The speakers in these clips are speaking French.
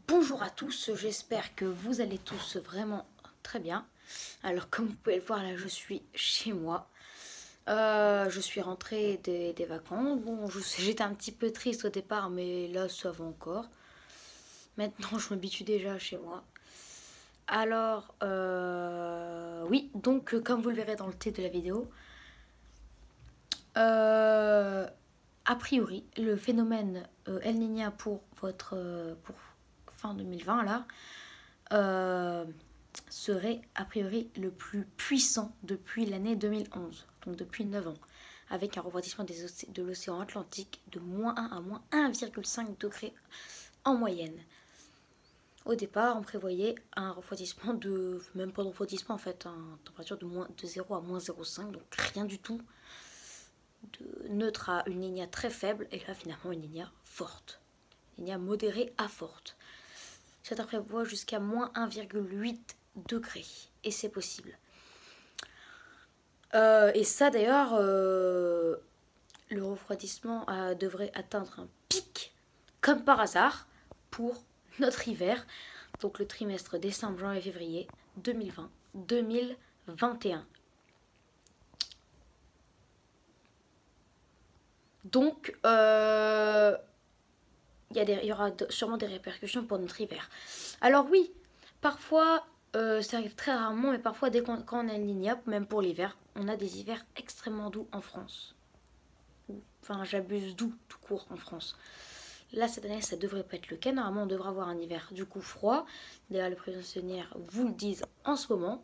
Bonjour à tous, j'espère que vous allez tous vraiment très bien. Alors comme vous pouvez le voir là, je suis chez moi. Je suis rentrée des vacances. Bon, j'étais un petit peu triste au départ, mais là ça va encore. Maintenant je m'habitue déjà chez moi. Alors, oui, donc comme vous le verrez dans le titre de la vidéo, a priori, le phénomène El Niño pour pour fin 2020 là, euh, serait a priori le plus puissant depuis l'année 2011, donc depuis 9 ans, avec un refroidissement de l'océan Atlantique de -1 à -1,5 degrés en moyenne. Au départ, on prévoyait un refroidissement même pas de refroidissement en fait, une température de 0 à -0,5, donc rien du tout, de neutre à une ligne très faible, et là finalement une ligne forte, une ligne modérée à forte. Ça prévoit jusqu'à -1,8 degrés, et c'est possible. Et ça d'ailleurs, le refroidissement devrait atteindre un pic, comme par hasard, pour notre hiver, donc le trimestre décembre, janvier, février 2020-2021. Donc, il y aura sûrement des répercussions pour notre hiver. Alors oui, parfois, ça arrive très rarement, mais parfois, quand on a une ligne up, même pour l'hiver, on a des hivers extrêmement doux en France. Enfin, j'abuse, doux tout court en France. Là, cette année, ça devrait pas être le cas. Normalement, on devrait avoir un hiver du coup froid. D'ailleurs, les prévisionnaires vous le disent en ce moment.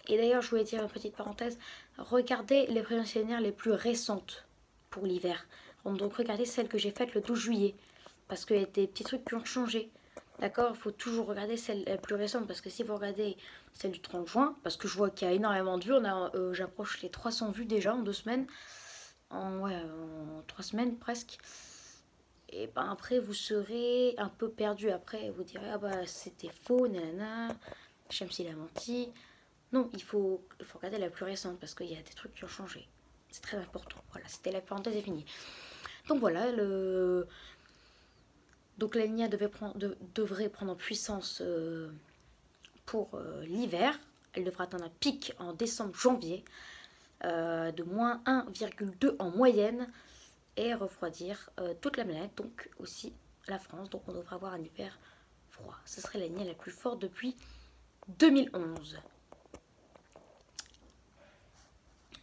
Et d'ailleurs, je voulais dire une petite parenthèse. Regardez les prévisionnaires les plus récentes pour l'hiver. Donc, regardez celles que j'ai faites le 12 juillet. Parce qu'il y a des petits trucs qui ont changé. D'accord, il faut toujours regarder celle la plus récente, parce que si vous regardez celle du 30 juin, parce que je vois qu'il y a énormément de vues, j'approche les 300 vues déjà en 2 semaines, en 3 semaines presque. Et ben après vous serez un peu perdu, après vous direz ah bah c'était faux, nanana, Shamsi l'a menti. Non, il faut regarder la plus récente, parce qu'il y a des trucs qui ont changé. C'est très important. Voilà, c'était la parenthèse est finie. Donc voilà, donc la Niña devrait prendre en puissance pour l'hiver. Elle devra atteindre un pic en décembre-janvier de -1,2 en moyenne, et refroidir toute la planète, donc aussi la France. Donc on devra avoir un hiver froid. Ce serait la Niña la plus forte depuis 2011.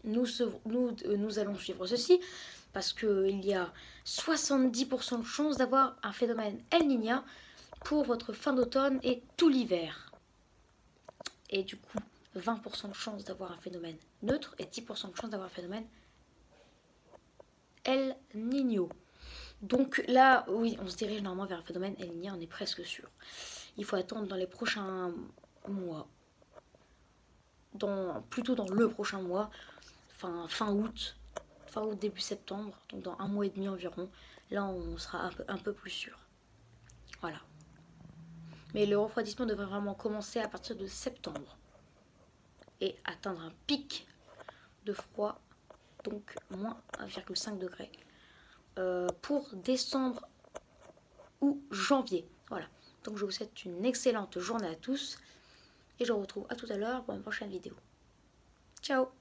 Nous allons suivre ceci, parce qu'il y a 70% de chances d'avoir un phénomène El Niño pour votre fin d'automne et tout l'hiver. Et du coup, 20% de chances d'avoir un phénomène neutre et 10% de chances d'avoir un phénomène El Niño. Donc là, oui, on se dirige normalement vers un phénomène El Niño, on est presque sûr. Il faut attendre dans les prochains mois, plutôt dans le prochain mois, fin août, début septembre, donc dans un mois et demi environ. Là, on sera un peu plus sûr. Voilà. Mais le refroidissement devrait vraiment commencer à partir de septembre et atteindre un pic de froid, donc -1,5 degrés, pour décembre ou janvier. Voilà. Donc je vous souhaite une excellente journée à tous, et je vous retrouve à tout à l'heure pour une prochaine vidéo. Ciao!